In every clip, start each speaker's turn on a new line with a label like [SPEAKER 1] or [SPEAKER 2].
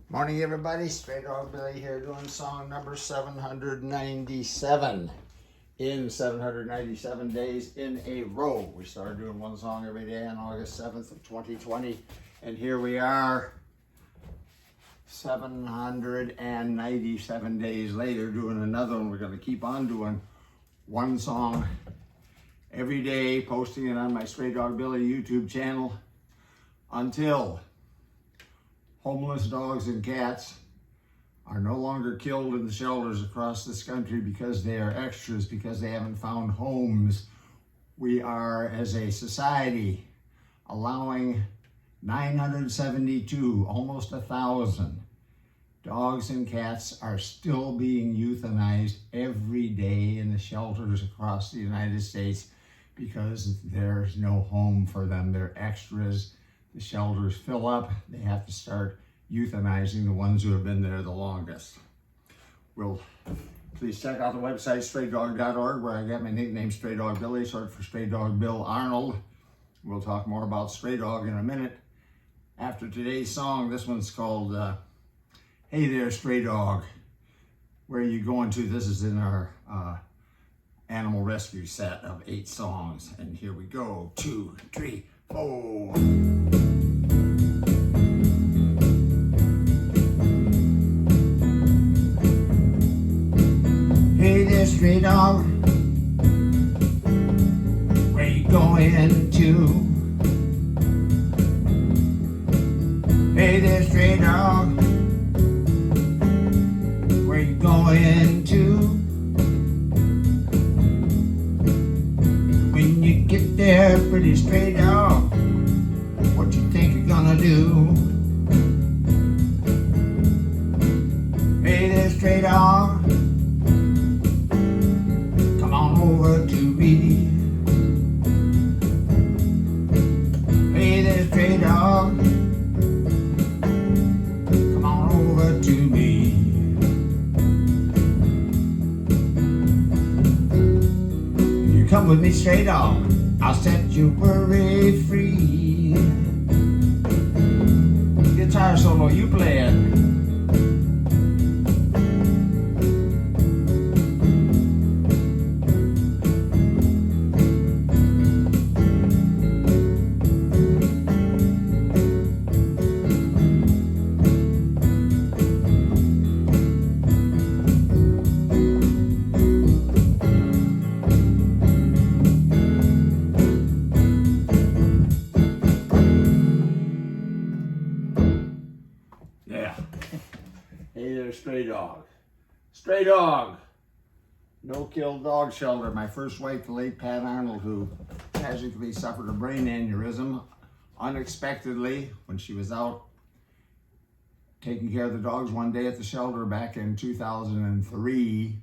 [SPEAKER 1] Morning, everybody. Straydog Billy here doing song number 797 in 797 days in a row. We started doing one song every day on August 7th of 2020, and here we are 797 days later doing another one. We're going to keep on doing one song every day, posting it on my Straydog Billy YouTube channel until homeless dogs and cats are no longer killed in the shelters across this country because they are extras, because they haven't found homes. We are, as a society, allowing 972, almost 1,000 dogs and cats are still being euthanized every day in the shelters across the United States because there's no home for them. They're extras. The shelters fill up. They have to start euthanizing the ones who have been there the longest. Please check out the website straydog.org, where I got my nickname Straydog Billy, short for Stray Dog Bill Arnold. We'll talk more about Straydog in a minute after today's song. This one's called Hey There, Stray Dog. Where are you going to? This is in our animal rescue set of 8 songs. And here we go. 2, 3, 4. Hey there, stray dog, where you going to? Hey there, stray dog, where you going to? When you get there, pretty stray dog, what you think you're gonna do? Hey there, stray dog, over to me. Hey there, stray dog, come on over to me. If you come with me, stray dog, I'll set your worry free. Guitar solo, you play it. Hey there, stray dog. Stray dog. No-kill dog shelter. My first wife, the late Pat Arnold, who tragically suffered a brain aneurysm unexpectedly when she was out taking care of the dogs one day at the shelter back in 2003.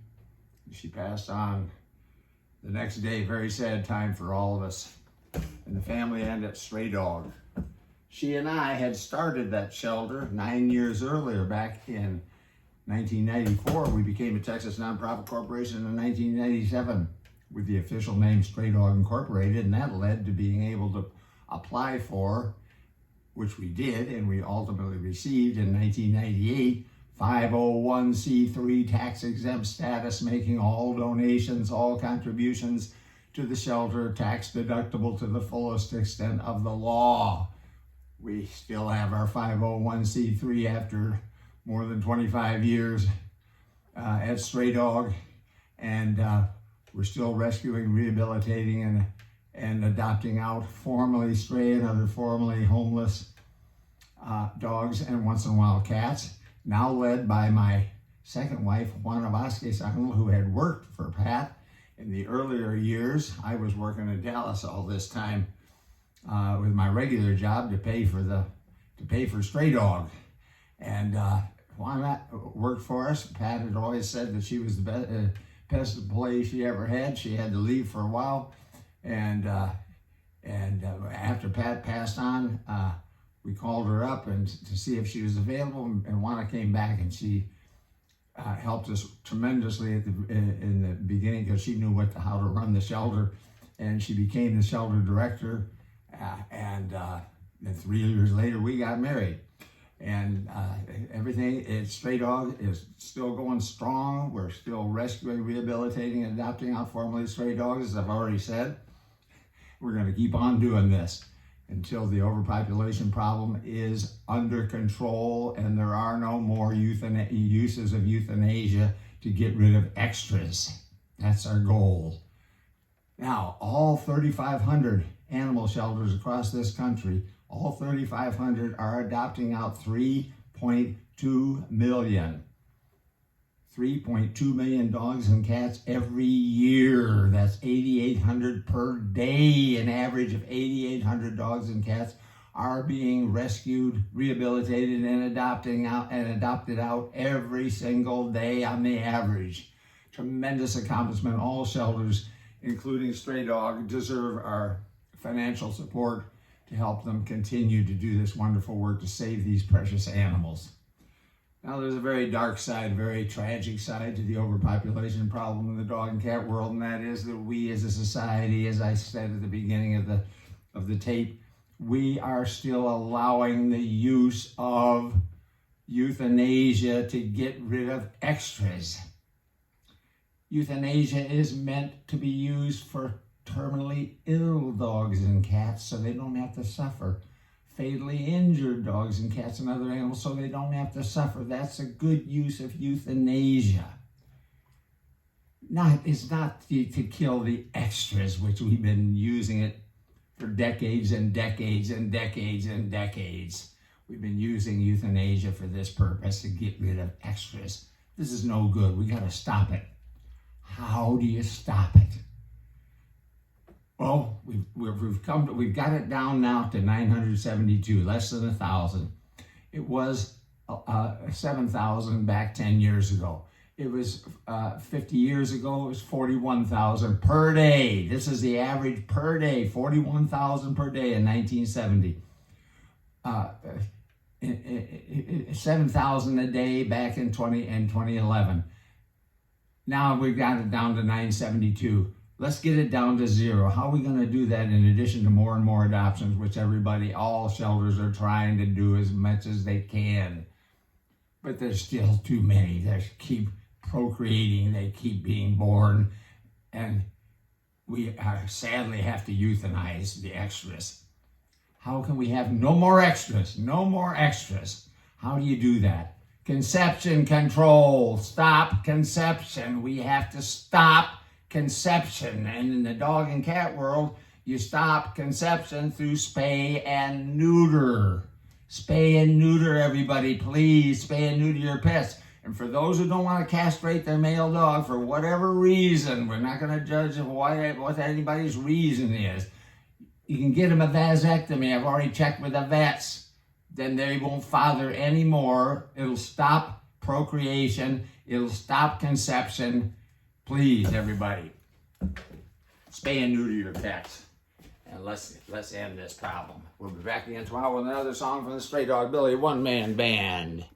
[SPEAKER 1] She passed on the next day. Very sad time for all of us in the family and at Straydog. She and I had started that shelter 9 years earlier, back in 1994. We became a Texas nonprofit corporation in 1997 with the official name Straydog Incorporated, and that led to being able to apply for, which we did, and we ultimately received in 1998, 501c3 tax-exempt status, making all donations, all contributions to the shelter tax deductible to the fullest extent of the law. We still have our 501c3 after more than 25 years at Straydog, and we're still rescuing, rehabilitating, and adopting out formerly stray and other formerly homeless dogs, and once in a while cats, now led by my second wife, Juana Vasquez Arnold, who had worked for Pat in the earlier years. I was working in Dallas all this time with my regular job to pay for Straydog, and Juana worked for us. Pat had always said that she was the best employee she ever had. She had to leave for a while, and after Pat passed on, we called her up and to see if she was available, and Juana came back, and she helped us tremendously in the beginning because she knew how to run the shelter, and she became the shelter director. And then 3 years later, we got married. And everything, Straydog is still going strong. We're still rescuing, rehabilitating, and adopting out formerly stray dogs, as I've already said. We're going to keep on doing this until the overpopulation problem is under control and there are no more uses of euthanasia to get rid of extras. That's our goal. Now, all 3,500 animal shelters across this country, all 3,500 are adopting out 3.2 million. 3.2 million dogs and cats every year. That's 8,800 per day. An average of 8,800 dogs and cats are being rescued, rehabilitated, and adopted out every single day on the average. Tremendous accomplishment. All shelters, including Straydog, deserve our financial support to help them continue to do this wonderful work to save these precious animals. Now, there's a very dark side, very tragic side to the overpopulation problem in the dog and cat world, and that is that we as a society, as I said at the beginning of the tape, we are still allowing the use of euthanasia to get rid of extras. Euthanasia is meant to be used for terminally ill dogs and cats so they don't have to suffer. Fatally injured dogs and cats and other animals so they don't have to suffer. That's a good use of euthanasia. It's not to kill the extras, which we've been using it for decades and decades and decades and decades. We've been using euthanasia for this purpose, to get rid of extras. This is no good. We got to stop it. How do you stop it? Well, we've got it down now to 972, less than 1,000. It was 7,000 back 10 years ago. It was 50 years ago, it was 41,000 per day. This is the average per day, 41,000 per day in 1970. 7,000 a day back in 2011. Now we've got it down to 972. Let's get it down to zero. How are we going to do that in addition to more and more adoptions, which all shelters are trying to do as much as they can? But there's still too many. They keep procreating, they keep being born, and we sadly have to euthanize the extras. How can we have no more extras? No more extras. How do you do that? Conception control. Stop conception. We have to stop conception. And in the dog and cat world, you stop conception through spay and neuter. Spay and neuter, everybody, please. Spay and neuter your pets. And for those who don't want to castrate their male dog for whatever reason, we're not going to judge what anybody's reason is. You can get them a vasectomy. I've already checked with the vets. Then they won't father anymore. It'll stop procreation. It'll stop conception. Please, everybody, spay and neuter your pets. And let's end this problem. We'll be back again tomorrow with another song from the Straydog Billy One Man Band.